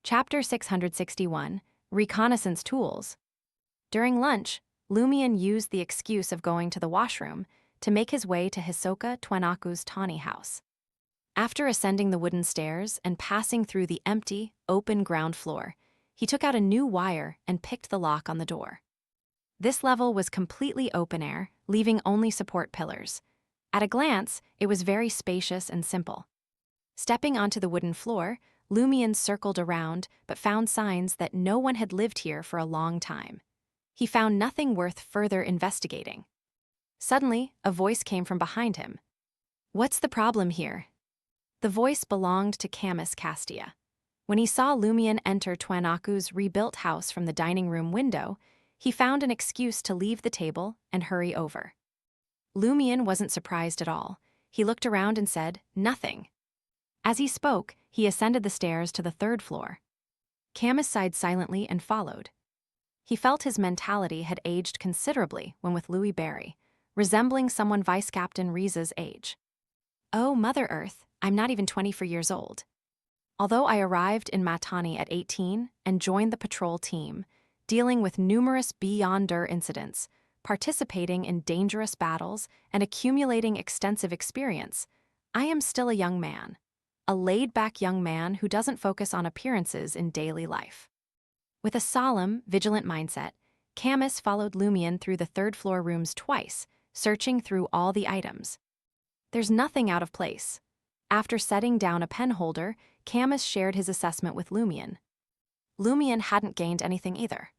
Chapter 661, Reconnaissance Tools. During lunch, Lumion used the excuse of going to the washroom to make his way to Hisoka Twainaku's tawny house. After ascending the wooden stairs and passing through the empty, open ground floor, he took out a new wire and picked the lock on the door. This level was completely open air, leaving only support pillars. At a glance, it was very spacious and simple. Stepping onto the wooden floor, Lumion circled around but found signs that no one had lived here for a long time. He found nothing worth further investigating. Suddenly, a voice came from behind him. "What's the problem here?" The voice belonged to Camus Castia. When he saw Lumion enter Twainaku's rebuilt house from the dining room window, he found an excuse to leave the table and hurry over. Lumion wasn't surprised at all. He looked around and said, "Nothing." As he spoke, he ascended the stairs to the third floor. Camus sighed silently and followed. He felt his mentality had aged considerably when with Louis Barry, resembling someone Vice Captain Riza's age. "Oh, Mother Earth, I'm not even 24 years old." Although I arrived in Matani at 18 and joined the patrol team, dealing with numerous beyonder incidents, participating in dangerous battles, and accumulating extensive experience, I am still a young man. A laid-back young man who doesn't focus on appearances in daily life. With a solemn, vigilant mindset, Camus followed Lumion through the third-floor rooms twice, searching through all the items. There's nothing out of place. After setting down a pen holder, Camus shared his assessment with Lumion. Lumion hadn't gained anything either.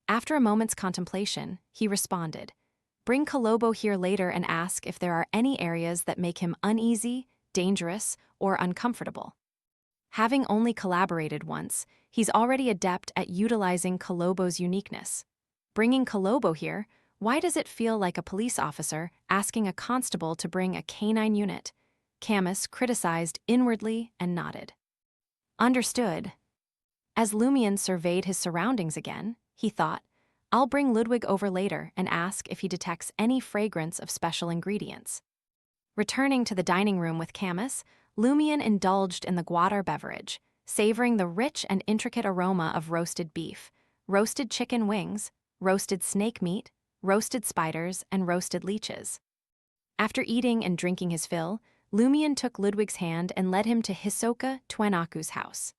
After a moment's contemplation, he responded, "Bring Kolobo here later and ask if there are any areas that make him uneasy, dangerous, or uncomfortable." Having only collaborated once, he's already adept at utilizing Kolobo's uniqueness. Bringing Kolobo here, why does it feel like a police officer asking a constable to bring a canine unit? Camus criticized inwardly and nodded. Understood. As Lumion surveyed his surroundings again, he thought, "I'll bring Ludwig over later and ask if he detects any fragrance of special ingredients." Returning to the dining room with Camus, Lumion indulged in the guadar beverage, savoring the rich and intricate aroma of roasted beef, roasted chicken wings, roasted snake meat, roasted spiders, and roasted leeches. After eating and drinking his fill, Lumion took Ludwig's hand and led him to Hisoka Twainaku's house.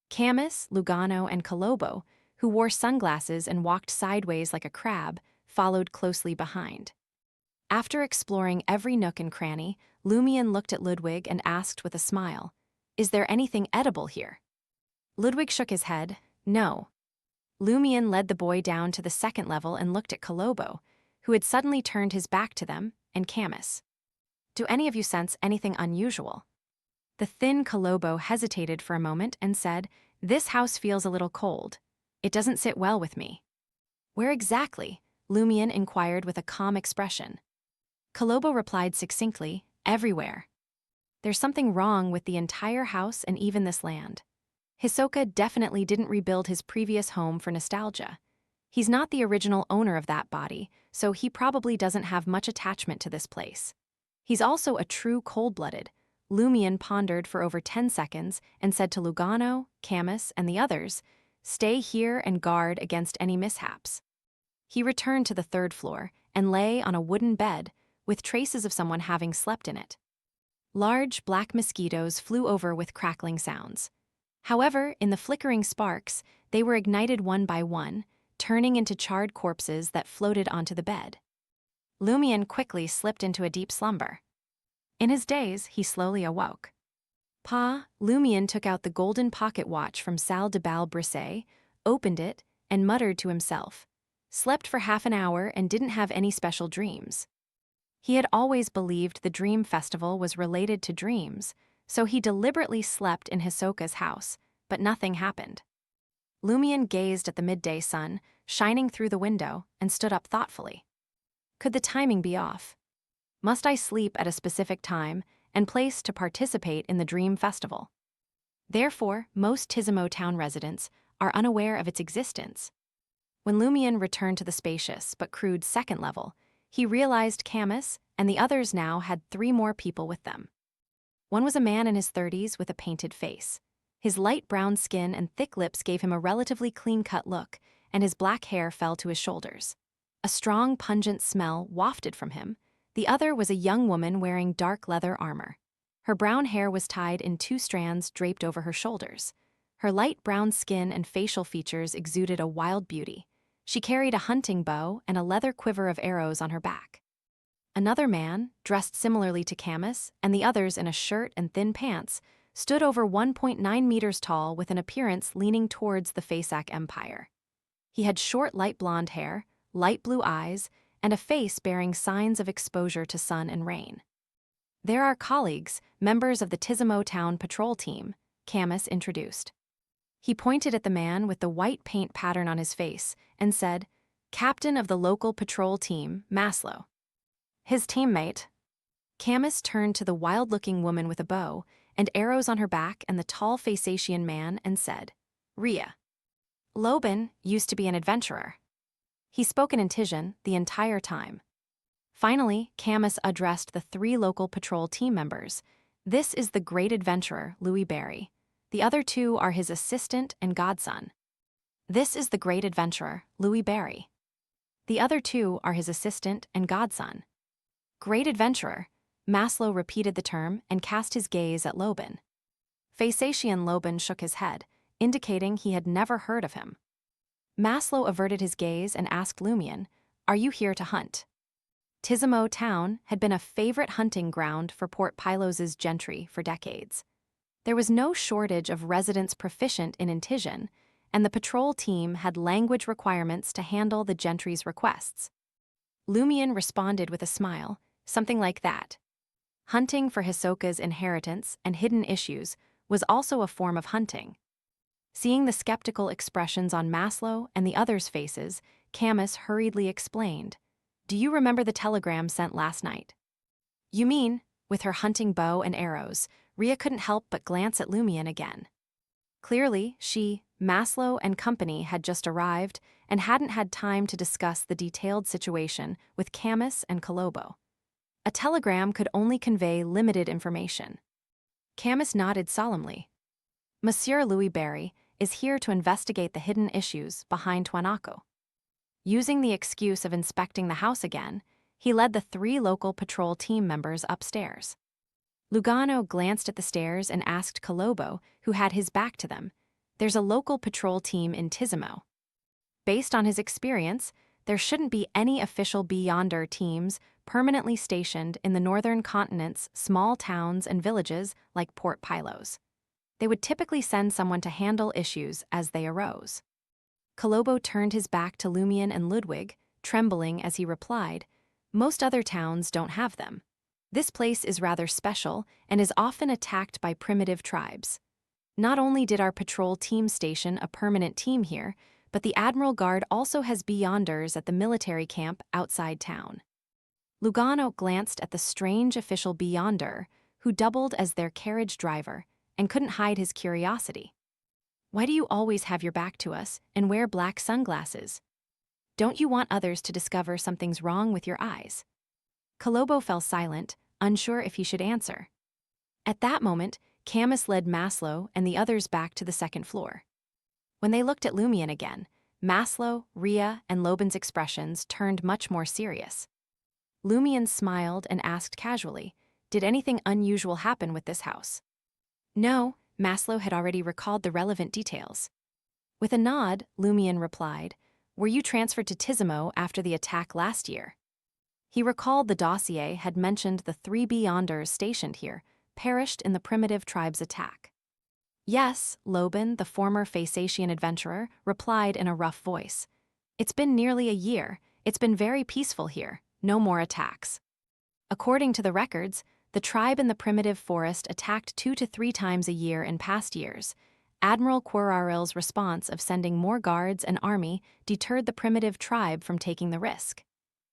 Camus, Lugano, and Kolobo, who wore sunglasses and walked sideways like a crab, followed closely behind. After exploring every nook and cranny, Lumion looked at Ludwig and asked with a smile, "Is there anything edible here?" Ludwig shook his head, "No." Lumion led the boy down to the second level and looked at Kolobo, who had suddenly turned his back to them, and Camus. "Do any of you sense anything unusual?" The thin Kolobo hesitated for a moment and said, "This house feels a little cold. It doesn't sit well with me." "Where exactly?" Lumion inquired with a calm expression. Kolobo replied succinctly, "Everywhere." There's something wrong with the entire house and even this land. Hisoka definitely didn't rebuild his previous home for nostalgia. He's not the original owner of that body, so he probably doesn't have much attachment to this place. He's also a true cold-blooded. Lumion pondered for over 10 seconds and said to Lugano, Camus, and the others, "Stay here and guard against any mishaps." He returned to the third floor and lay on a wooden bed, with traces of someone having slept in it. Large black mosquitoes flew over with crackling sounds. However, in the flickering sparks, they were ignited one by one, turning into charred corpses that floated onto the bed. Lumion quickly slipped into a deep slumber. In his daze, he slowly awoke. Lumion took out the golden pocket watch from Salle de Bal Brisset, opened it, and muttered to himself. Slept for half an hour and didn't have any special dreams. He had always believed the Dream Festival was related to dreams, so he deliberately slept in Hisoka's house, but nothing happened. Lumion gazed at the midday sun, shining through the window, and stood up thoughtfully. Could the timing be off? Must I sleep at a specific time and place to participate in the Dream Festival? Therefore, most Tizimo town residents are unaware of its existence. When Lumion returned to the spacious but crude second level, he realized Camus and the others now had 3 more people with them. One was a man in his 30s with a painted face. His light brown skin and thick lips gave him a relatively clean-cut look, and his black hair fell to his shoulders. A strong, pungent smell wafted from him. The other was a young woman wearing dark leather armor. Her brown hair was tied in 2 strands draped over her shoulders. Her light brown skin and facial features exuded a wild beauty. She carried a hunting bow and a leather quiver of arrows on her back. Another man, dressed similarly to Camus, and the others in a shirt and thin pants, stood over 1.9 meters tall with an appearance leaning towards the Fasak Empire. He had short light blonde hair, light blue eyes, and a face bearing signs of exposure to sun and rain. "They're our colleagues, members of the Tizimo Town Patrol Team," Camus introduced. He pointed at the man with the white paint pattern on his face and said, "Captain of the local patrol team, Maslow." "His teammate." Camus turned to the wild-looking woman with a bow and arrows on her back and the tall Fasacian man and said, "Rhea." Lobin used to be an adventurer. He spoke in Intijan the entire time. Finally, Camus addressed the 3 local patrol team members. "This is the great adventurer, Louis Barry. The other 2 are his assistant and godson." "This is the great adventurer, Louis Barry. The other 2 are his assistant and godson." "Great adventurer." Maslow repeated the term and cast his gaze at Lobin. Fasacian Lobin shook his head, indicating he had never heard of him. Maslow averted his gaze and asked Lumian, "Are you here to hunt?" Tizimo Town had been a favorite hunting ground for Port Pylos' gentry for decades. There was no shortage of residents proficient in Intijan, and the patrol team had language requirements to handle the gentry's requests. Lumian responded with a smile, something like that. Hunting for Hisoka's inheritance and hidden issues was also a form of hunting. Seeing the skeptical expressions on Maslow and the others' faces, Camus hurriedly explained, "Do you remember the telegram sent last night?" "You mean," with her hunting bow and arrows, Rhea couldn't help but glance at Lumian again. Clearly, she, Maslow, and company had just arrived and hadn't had time to discuss the detailed situation with Camus and Kolobo. A telegram could only convey limited information. Camus nodded solemnly. "Monsieur Louis Barry is here to investigate the hidden issues behind Tuanako." Using the excuse of inspecting the house again, he led the 3 local patrol team members upstairs. Lugano glanced at the stairs and asked Kolobo, who had his back to them, "There's a local patrol team in Tizimo." Based on his experience, there shouldn't be any official Beyonder teams permanently stationed in the northern continent's small towns and villages like Port Pylos. They would typically send someone to handle issues as they arose. Kolobo turned his back to Lumian and Ludwig, trembling as he replied, "Most other towns don't have them. This place is rather special and is often attacked by primitive tribes. Not only did our patrol team station a permanent team here, but the Admiral Guard also has Beyonders at the military camp outside town." Lugano glanced at the strange official Beyonder, who doubled as their carriage driver, and couldn't hide his curiosity. "Why do you always have your back to us and wear black sunglasses? Don't you want others to discover something's wrong with your eyes?" Kolobo fell silent, unsure if he should answer. At that moment, Camus led Maslow and the others back to the second floor. When they looked at Lumian again, Maslow, Rhea, and Lobin's expressions turned much more serious. Lumian smiled and asked casually, "Did anything unusual happen with this house?" "No," Maslow had already recalled the relevant details. With a nod, Lumian replied, "Were you transferred to Tizimo after the attack last year?" He recalled the dossier had mentioned the 3 Beyonders stationed here perished in the primitive tribe's attack. "Yes," Lobin, the former Fasacian adventurer, replied in a rough voice. "It's been nearly a year. It's been very peaceful here. No more attacks." According to the records, the tribe in the primitive forest attacked 2 to 3 times a year in past years. Admiral Quiraril's response of sending more guards and army deterred the primitive tribe from taking the risk.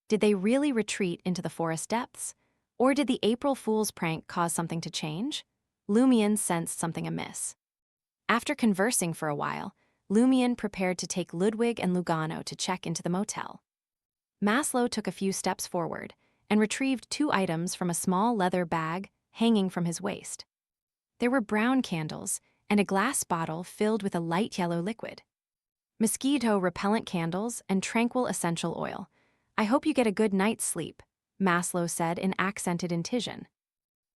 Did they really retreat into the forest depths? Or did the April Fool's prank cause something to change? Lumian sensed something amiss. After conversing for a while, Lumian prepared to take Ludwig and Lugano to check into the motel. Maslow took a few steps forward and retrieved 2 items from a small leather bag hanging from his waist. There were brown candles and a glass bottle filled with a light yellow liquid. Mosquito repellent candles and tranquil essential oil. I hope you get a good night's sleep, Maslow said in accented intonation.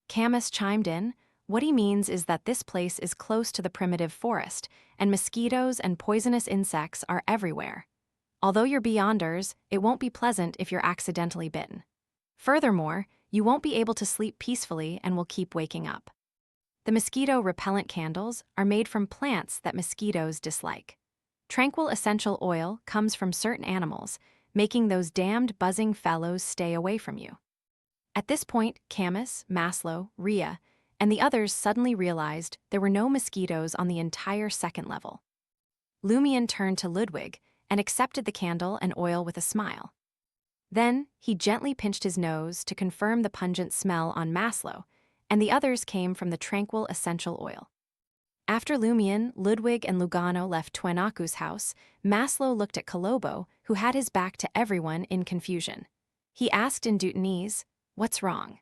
Camus chimed in. What he means is that this place is close to the primitive forest, and mosquitoes and poisonous insects are everywhere. Although you're beyonders, it won't be pleasant if you're accidentally bitten. Furthermore, you won't be able to sleep peacefully and will keep waking up. The mosquito repellent candles are made from plants that mosquitoes dislike. Tranquil essential oil comes from certain animals, making those damned buzzing fellows stay away from you. At this point, Camus, Maslow, Rhea, and the others suddenly realized there were no mosquitoes on the entire second level. Lumion turned to Ludwig and accepted the candle and oil with a smile. Then, he gently pinched his nose to confirm the pungent smell on Maslow, and the others came from the tranquil essential oil. After Lumion, Ludwig, and Lugano left Twenaku's house, Maslow looked at Kolobo, who had his back to everyone in confusion. He asked in Dutanese, "What's wrong?"